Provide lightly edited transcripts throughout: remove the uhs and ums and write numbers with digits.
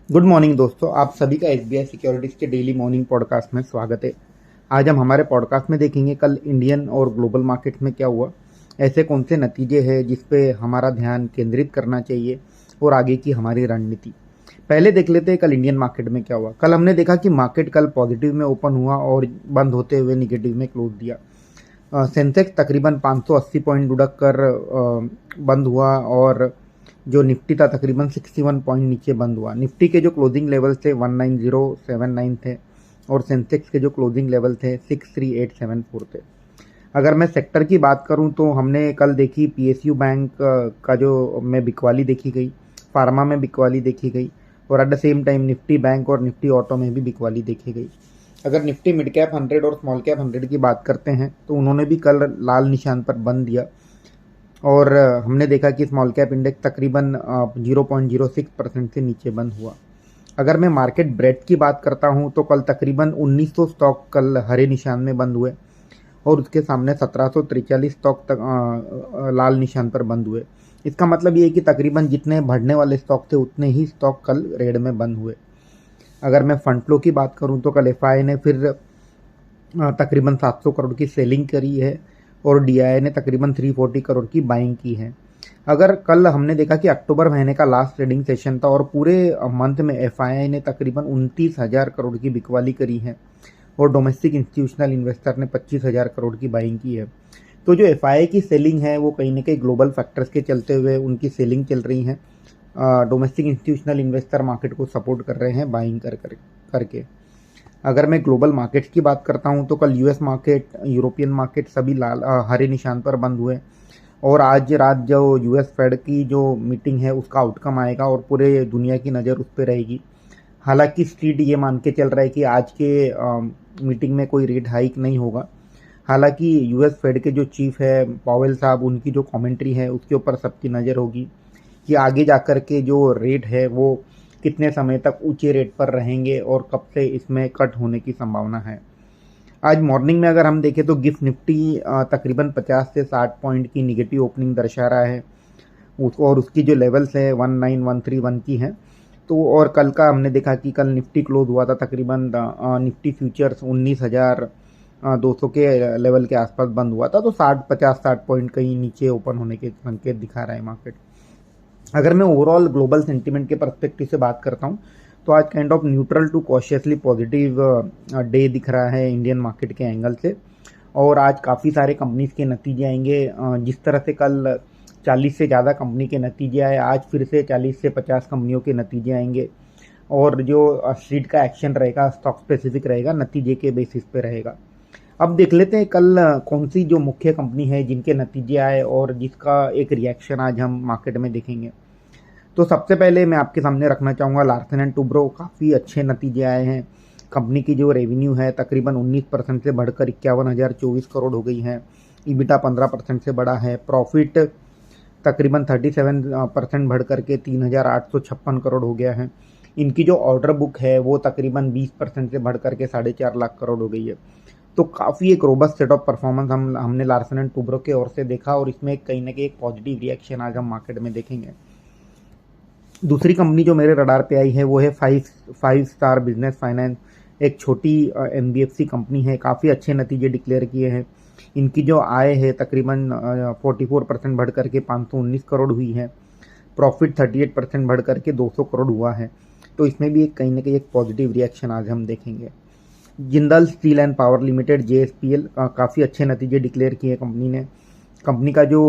Good morning दोस्तों, आप सभी का एसबीआई सिक्योरिटीज के डेली मॉर्निंग पॉडकास्ट में स्वागत है। आज हम हमारे पॉडकास्ट में देखेंगे कल इंडियन और ग्लोबल मार्केट्स में क्या हुआ, ऐसे कौन से नतीजे हैं जिस पे हमारा ध्यान केंद्रित करना चाहिए और आगे की हमारी रणनीति। पहले देख लेते हैं कल इंडियन मार्केट में क्या हुआ। कल हमने देखा कि मार्केट कल पॉजिटिव में ओपन हुआ और बंद होते हुए निगेटिव में क्लोज दिया। सेंसेक्स तकरीबन 580 पॉइंट लुढ़क कर बंद हुआ और जो निफ्टी था तकरीबन 61 पॉइंट नीचे बंद हुआ। निफ्टी के जो क्लोजिंग लेवल थे 19079 थे और सेंसेक्स के जो क्लोजिंग लेवल थे 63874 थे। अगर मैं सेक्टर की बात करूं तो हमने कल देखी पीएसयू बैंक का जो में बिकवाली देखी गई, फार्मा में बिकवाली देखी गई और eight the same time Nifty bank और निफ्टी ऑटो में भी बिकवाली देखी गई। अगर निफ्टी मिड कैप 100 और स्मॉल कैप 100 की बात करते हैं तो उन्होंने भी कल लाल निशान पर बंद दिया और हमने देखा कि स्मॉल कैप इंडेक्स तकरीबन 0.06% से नीचे बंद हुआ। अगर मैं मार्केट ब्रेड्थ की बात करता हूं तो कल तकरीबन 1900 स्टॉक कल हरे निशान में बंद हुए और उसके सामने 1743 स्टॉक तक लाल निशान पर बंद हुए। इसका मतलब ये है कि तकरीबन जितने बढ़ने वाले स्टॉक थे उतने ही स्टॉक कल रेड में बंद हुए। अगर मैं फंड फ्लो की बात करूं तो कल एफआई ने फिर तकरीबन 700 करोड़ की सेलिंग करी है और डीआई ने तकरीबन 340 करोड़ की बाइंग की है। अगर कल हमने देखा कि अक्टूबर महीने का लास्ट ट्रेडिंग सेशन था और पूरे मंथ में एफआईआई ने तकरीबन 29,000 करोड़ की बिकवाली करी है और डोमेस्टिक इंस्टीट्यूशनल इन्वेस्टर ने 25,000 करोड़ की बाइंग की है। तो जो एफआईआई की सेलिंग है वो कहीं ना कहीं ग्लोबल फैक्टर्स के चलते हुए उनकी सेलिंग चल रही है। डोमेस्टिक इंस्टीट्यूशनल इन्वेस्टर मार्केट को सपोर्ट कर रहे हैं बाइंग करके। अगर मैं ग्लोबल मार्केट्स की बात करता हूं तो कल यूएस मार्केट, यूरोपियन मार्केट सभी हरे निशान पर बंद हुए और आज रात जो यूएस फेड की जो मीटिंग है उसका आउटकम आएगा और पूरे दुनिया की नज़र उस पर रहेगी। हालांकि स्ट्रीट ये मान के चल रहा है कि आज के मीटिंग में कोई रेट हाइक नहीं होगा। हालांकि यूएस फेड के जो चीफ है पावेल साहब, उनकी जो कमेंट्री है उसके ऊपर सबकी नज़र होगी कि आगे जाकर के जो रेट है वो कितने समय तक ऊंचे रेट पर रहेंगे और कब से इसमें कट होने की संभावना है। आज मॉर्निंग में अगर हम देखें तो गिफ्ट निफ्टी तकरीबन 50 से 60 पॉइंट की निगेटिव ओपनिंग दर्शा रहा है और उसकी जो लेवल्स है 19131 की है। तो और कल का हमने देखा कि कल निफ्टी क्लोज हुआ था तकरीबन निफ्टी फ्यूचर्स 19,200 के लेवल के आसपास बंद हुआ था। तो 60 पॉइंट कहीं नीचे ओपन होने के संकेत दिखा रहा है मार्केट। अगर मैं ओवरऑल ग्लोबल सेंटीमेंट के पर्सपेक्टिव से बात करता हूँ तो आज kind of neutral to cautiously positive day दिख रहा है इंडियन मार्केट के एंगल से। और आज काफ़ी सारे कंपनीज के नतीजे आएंगे। जिस तरह से कल 40 से ज़्यादा कंपनी के नतीजे आए, आज फिर से 40 से 50 कंपनियों के नतीजे आएंगे और जो स्ट्रीट का एक्शन रहेगा स्टॉक स्पेसिफिक रहेगा, नतीजे के बेसिस पे रहेगा। अब देख लेते हैं कल कौन सी जो मुख्य कंपनी है जिनके नतीजे आए और जिसका एक रिएक्शन आज हम मार्केट में देखेंगे। तो सबसे पहले मैं आपके सामने रखना चाहूँगा लार्सन एंड टुब्रो। काफ़ी अच्छे नतीजे आए हैं। कंपनी की जो रेवेन्यू है तकरीबन 19% से बढ़कर 51,024 करोड़ हो गई है। ईबिटा 15% से बढ़ा है। प्रॉफिट तकरीबन 37% बढ़ करके 3,856 करोड़ हो गया है। इनकी जो ऑर्डर बुक है वो तकरीबन 20% से बढ़ करके 4.5 लाख करोड़ हो गई है। तो काफ़ी एक रोबस्ट सेट ऑफ परफॉर्मेंस हमने लार्सन एंड टुब्रो के ओर से देखा और इसमें कहीं ना कहीं एक पॉजिटिव रिएक्शन आज हम मार्केट में देखेंगे। दूसरी कंपनी जो मेरे रडार पे आई है वो है फाइव स्टार बिजनेस फाइनेंस। एक छोटी एनबीएफसी कंपनी है। काफ़ी अच्छे नतीजे डिक्लेयर किए हैं। इनकी जो आय है तकरीबन 44% बढ़ करके 519 करोड़ हुई है। प्रॉफिट 38% बढ़ करके 200 करोड़ हुआ है। तो इसमें भी एक कहीं ना कहीं एक पॉजिटिव रिएक्शन आज हम देखेंगे। Jindal steel and power limited JSPL, काफ़ी अच्छे नतीजे डिक्लेयर किए कंपनी ने। कंपनी का जो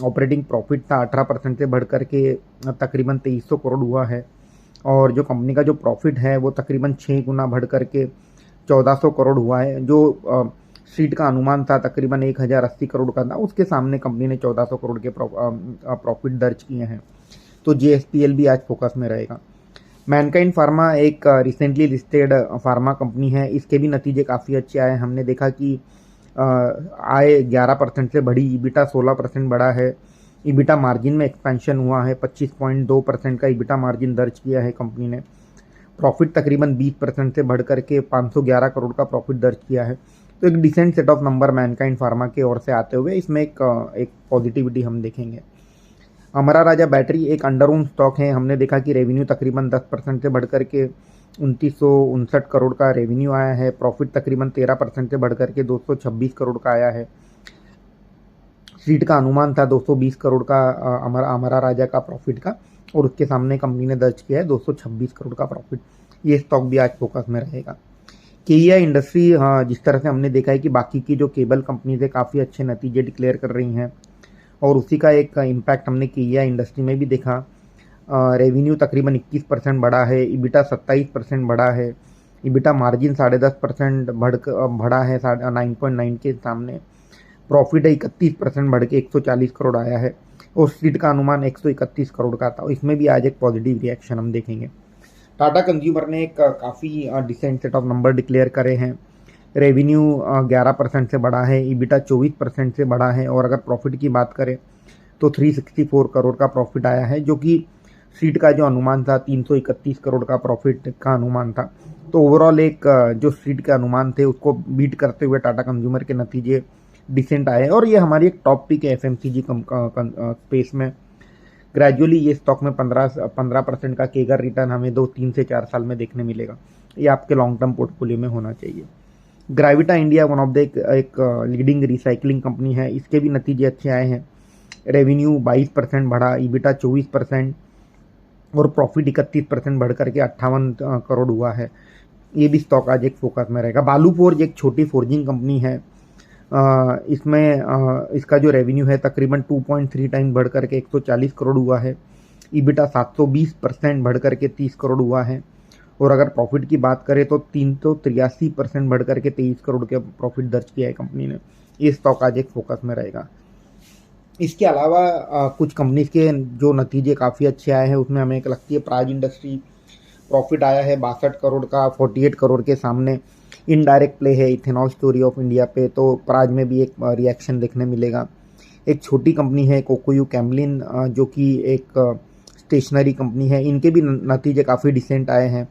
ऑपरेटिंग प्रॉफिट था 18% से बढ़ करके तकरीबन 2300 करोड़ हुआ है और जो कंपनी का जो प्रॉफिट है वो तकरीबन 6 गुना बढ़ करके 1400 करोड़ हुआ है। जो स्ट्रीट का अनुमान था तकरीबन 1080 करोड़ का था, उसके सामने कंपनी ने 1400 करोड़ के प्रॉफिट दर्ज किए हैं। तो जेएसपीएल भी आज फोकस में रहेगा। मैनकाइंड फार्मा एक रिसेंटली लिस्टेड फार्मा कंपनी है। इसके भी नतीजे काफ़ी अच्छे आए। हमने देखा कि आय 11% से बढ़ी, ईबिटा 16% बढ़ा है। ईबिटा मार्जिन में एक्सपेंशन हुआ है, 25.2% का ईबिटा मार्जिन दर्ज किया है कंपनी ने। प्रॉफिट तकरीबन 20% से बढ़ करके 511 करोड़ का प्रॉफिट दर्ज किया है। तो एक decent set of number Mankind Pharma के ओर से आते हुए इसमें एक पॉजिटिविटी हम देखेंगे। अमरा राजा बैटरी एक अंडर ओन स्टॉक है। हमने देखा कि रेवेन्यू तकरीबन 10% से बढ़कर के 2959 करोड़ का रेवेन्यू आया है। प्रॉफिट तकरीबन 13% से बढ़कर के 226 करोड़ का आया है। स्ट्रीट का अनुमान था 220 करोड़ का अमरा राजा का प्रॉफिट का, और उसके सामने कंपनी ने दर्ज किया है 226 करोड़ का प्रॉफिट। ये स्टॉक भी आज फोकस में रहेगा। केईआई इंडस्ट्री, हाँ, जिस तरह से हमने देखा है कि बाकी की जो केबल कंपनीज है काफ़ी अच्छे नतीजे डिक्लेयर कर रही हैं, और उसी का एक इम्पैक्ट हमने केईआई इंडस्ट्री में भी देखा। रेवेन्यू तकरीबन 21% बढ़ा है, ईबिटा 27% बढ़ा है, ईबिटा मार्जिन 10.5% बढ़ा है 9.9 के सामने। प्रॉफिट है 31% बढ़ के 140 करोड़ आया है, और स्ट्रीट का अनुमान 131 करोड़ का था। इसमें भी आज एक पॉजिटिव रिएक्शन हम देखेंगे। टाटा कंज्यूमर ने एक काफ़ी decent set of number declare करे हैं। रेवेन्यू 11% से बढ़ा है, ईबिटा 24% से बढ़ा है, और अगर प्रॉफिट की बात करें तो 364 करोड़ का प्रॉफिट आया है, जो कि स्ट्रीट का जो अनुमान था 331 करोड़ का प्रॉफिट का अनुमान था। तो ओवरऑल एक जो स्ट्रीट के अनुमान थे उसको बीट करते हुए टाटा कंज्यूमर के नतीजे डिसेंट आए, और ये हमारी एक टॉप पिक है एफएमसीजी स्पेस में। ग्रेजुअली ये स्टॉक में 15% का केगर रिटर्न हमें 3 से 4 साल में देखने मिलेगा। ये आपके लॉन्ग टर्म पोर्टफोलियो में होना चाहिए। ग्रेविटा इंडिया वन ऑफ द एक लीडिंग रिसाइकलिंग कंपनी है, इसके भी नतीजे अच्छे आए हैं। रेवेन्यू 22% बढ़ा, ईबिटा 24%, और प्रॉफिट 31% बढ़ करके 58 करोड़ हुआ है। ये भी स्टॉक आज एक फोकस में रहेगा। बालू फोर्ज एक छोटी फोर्जिंग कंपनी है। इसमें इसका जो रेवेन्यू है तकरीबन 2.3 टाइम बढ़ करके 140 करोड़ हुआ है। ईबिटा 720% बढ़ करके 30 करोड़ हुआ है, और अगर प्रॉफिट की बात करें तो 383% बढ़ करके 23 करोड़ के प्रॉफिट दर्ज किया है कंपनी ने। ये स्टॉक आज एक फोकस में रहेगा। इसके अलावा कुछ कंपनीज के जो नतीजे काफ़ी अच्छे आए हैं, उसमें हमें एक लगती है प्राज इंडस्ट्री। प्रॉफिट आया है 62 करोड़ का, 48 करोड़ के सामने। इनडायरेक्ट प्ले है इथेनॉल स्टोरी ऑफ इंडिया पे, तो प्राज में भी एक रिएक्शन देखने मिलेगा। एक छोटी कंपनी है कोकोयू कैमलिन, जो कि एक स्टेशनरी कंपनी है। इनके भी नतीजे काफ़ी डिसेंट आए हैं।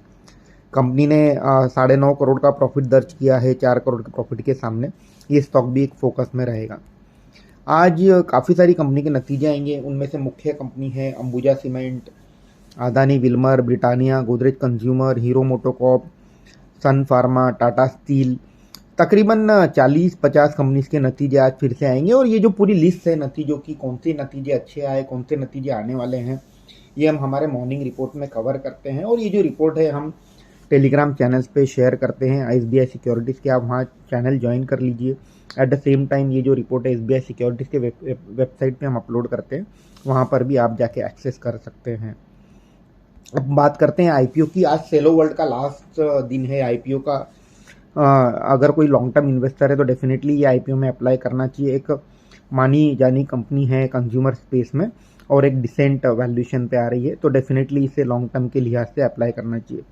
कंपनी ने 9.5 करोड़ का प्रॉफिट दर्ज किया है 4 करोड़ के प्रॉफिट के सामने। ये स्टॉक भी एक फोकस में रहेगा। आज काफ़ी सारी कंपनी के नतीजे आएंगे। उनमें से मुख्य कंपनी है Ambuja cement, Adani Wilmar, Britannia, Godrej consumer, Hero MotoCorp, Sun Pharma, Tata steel. तकरीबन 40-50 कंपनीज के नतीजे आज फिर से आएंगे, और ये जो पूरी लिस्ट है नतीजों की, कौन से नतीजे अच्छे आए, कौन से नतीजे आने वाले हैं, ये हम हमारे मॉर्निंग रिपोर्ट में कवर करते हैं। और ये जो रिपोर्ट है हम टेलीग्राम चैनल्स पे शेयर करते हैं एसबीआई सिक्योरिटीज़ के। आप वहाँ चैनल ज्वाइन कर लीजिए। एट द सेम टाइम ये जो रिपोर्ट है एसबीआई सिक्योरिटीज़ के वेबसाइट पे हम अपलोड करते हैं, वहाँ पर भी आप जाके एक्सेस कर सकते हैं। अब बात करते हैं आईपीओ की। आज सेलो वर्ल्ड का लास्ट दिन है आईपीओ का। अगर कोई लॉन्ग टर्म इन्वेस्टर है तो डेफिनेटली ये आईपीओ में अप्लाई करना चाहिए। एक मानी जानी कंपनी है कंज्यूमर स्पेस में, और एक डिसेंट वैल्यूएशन पे आ रही है, तो डेफिनेटली इसे लॉन्ग टर्म के लिहाज से अप्लाई करना चाहिए।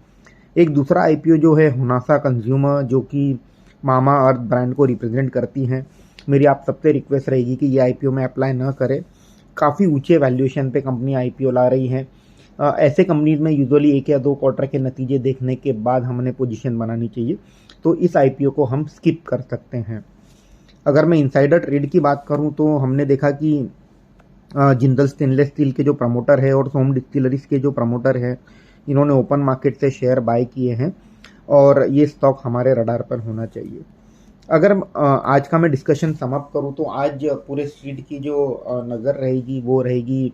एक दूसरा आईपीओ जो है होनासा कंज्यूमर, जो कि मामा अर्थ ब्रांड को रिप्रेजेंट करती हैं। मेरी आप सबसे रिक्वेस्ट रहेगी कि ये आईपीओ में अप्लाई न करें। काफ़ी ऊंचे वैल्यूएशन पे कंपनी आईपीओ ला रही है। ऐसे कंपनीज में यूजुअली 1 या 2 क्वार्टर के नतीजे देखने के बाद हमने पोजीशन बनानी चाहिए, तो इस आईपीओ को हम स्किप कर सकते हैं। अगर मैं इनसाइडर ट्रेड की बात करूं तो हमने देखा कि जिंदल स्टेनलेस स्टील के जो प्रमोटर है और सोम डिस्टिलरीज के जो प्रमोटर है, इन्होंने ओपन मार्केट से शेयर बाय किए हैं, और ये स्टॉक हमारे रडार पर होना चाहिए। अगर आज का मैं डिस्कशन समाप्त करूं तो आज पूरे स्ट्रीट की जो नज़र रहेगी वो रहेगी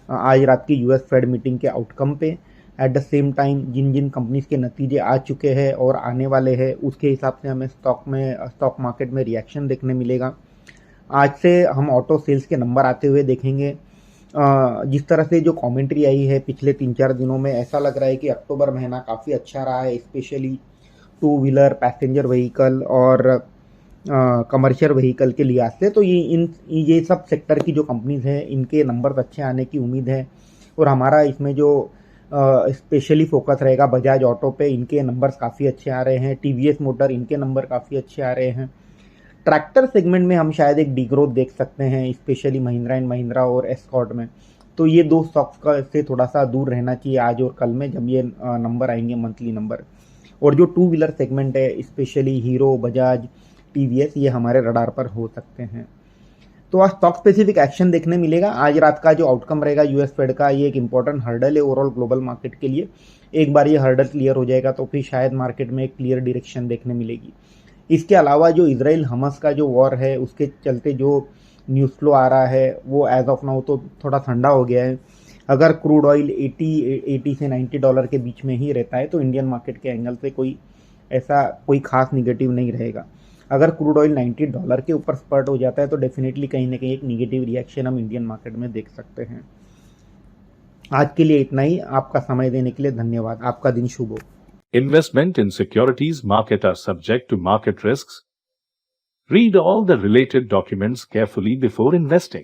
आज रात की यूएस फेड मीटिंग के आउटकम पे। एट द सेम टाइम जिन जिन कंपनीज के नतीजे आ चुके हैं और आने वाले हैं, उसके हिसाब से हमें स्टॉक मार्केट में रिएक्शन देखने मिलेगा। आज से हम ऑटो सेल्स के नंबर आते हुए देखेंगे। जिस तरह से जो कमेंट्री आई है पिछले 3-4 दिनों में, ऐसा लग रहा है कि अक्टूबर महीना काफ़ी अच्छा रहा है, स्पेशली 2 व्हीलर, पैसेंजर व्हीकल और कमर्शियल व्हीकल के लिहाज से। तो ये सब सेक्टर की जो कंपनीज हैं, इनके नंबर अच्छे आने की उम्मीद है, और हमारा इसमें जो स्पेशली फोकस रहेगा बजाज ऑटो पे। इनके नंबर्स काफ़ी अच्छे आ रहे हैं। टीवीएस मोटर, इनके नंबर काफ़ी अच्छे आ रहे हैं। ट्रैक्टर सेगमेंट में हम शायद एक डिग्रोथ देख सकते हैं, स्पेशली महिंद्रा एंड महिंद्रा और एस्कॉर्ट में। तो ये 2 स्टॉक्स का से थोड़ा सा दूर रहना चाहिए आज और कल में, जब ये नंबर आएंगे मंथली नंबर। और जो 2 व्हीलर सेगमेंट है, स्पेशली हीरो, बजाज, टीवीएस, ये हमारे रडार पर हो सकते हैं। तो आज स्टॉक स्पेसिफिक एक्शन देखने मिलेगा। आज रात का जो आउटकम रहेगा यूएस फेड का, ये एक इंपॉर्टेंट हर्डल है ओवरऑल ग्लोबल मार्केट के लिए। एक बार ये हर्डल क्लियर हो जाएगा तो फिर शायद मार्केट में एक क्लियर डायरेक्शन देखने मिलेगी। इसके अलावा जो इजराइल हमास का जो वॉर है उसके चलते जो न्यूज़ फ्लो आ रहा है वो एज ऑफ नाउ तो थोड़ा ठंडा हो गया है। अगर क्रूड ऑयल 80 से $90 के बीच में ही रहता है तो इंडियन मार्केट के एंगल से कोई खास निगेटिव नहीं रहेगा। अगर क्रूड ऑयल $90 के ऊपर स्पर्ट हो जाता है तो डेफिनेटली कहीं ना कहीं एक निगेटिव रिएक्शन हम इंडियन मार्केट में देख सकते हैं। आज के लिए इतना ही। आपका समय देने के लिए धन्यवाद। आपका दिन शुभ हो। Investment in securities market are subject to market risks. Read all the related documents carefully before investing.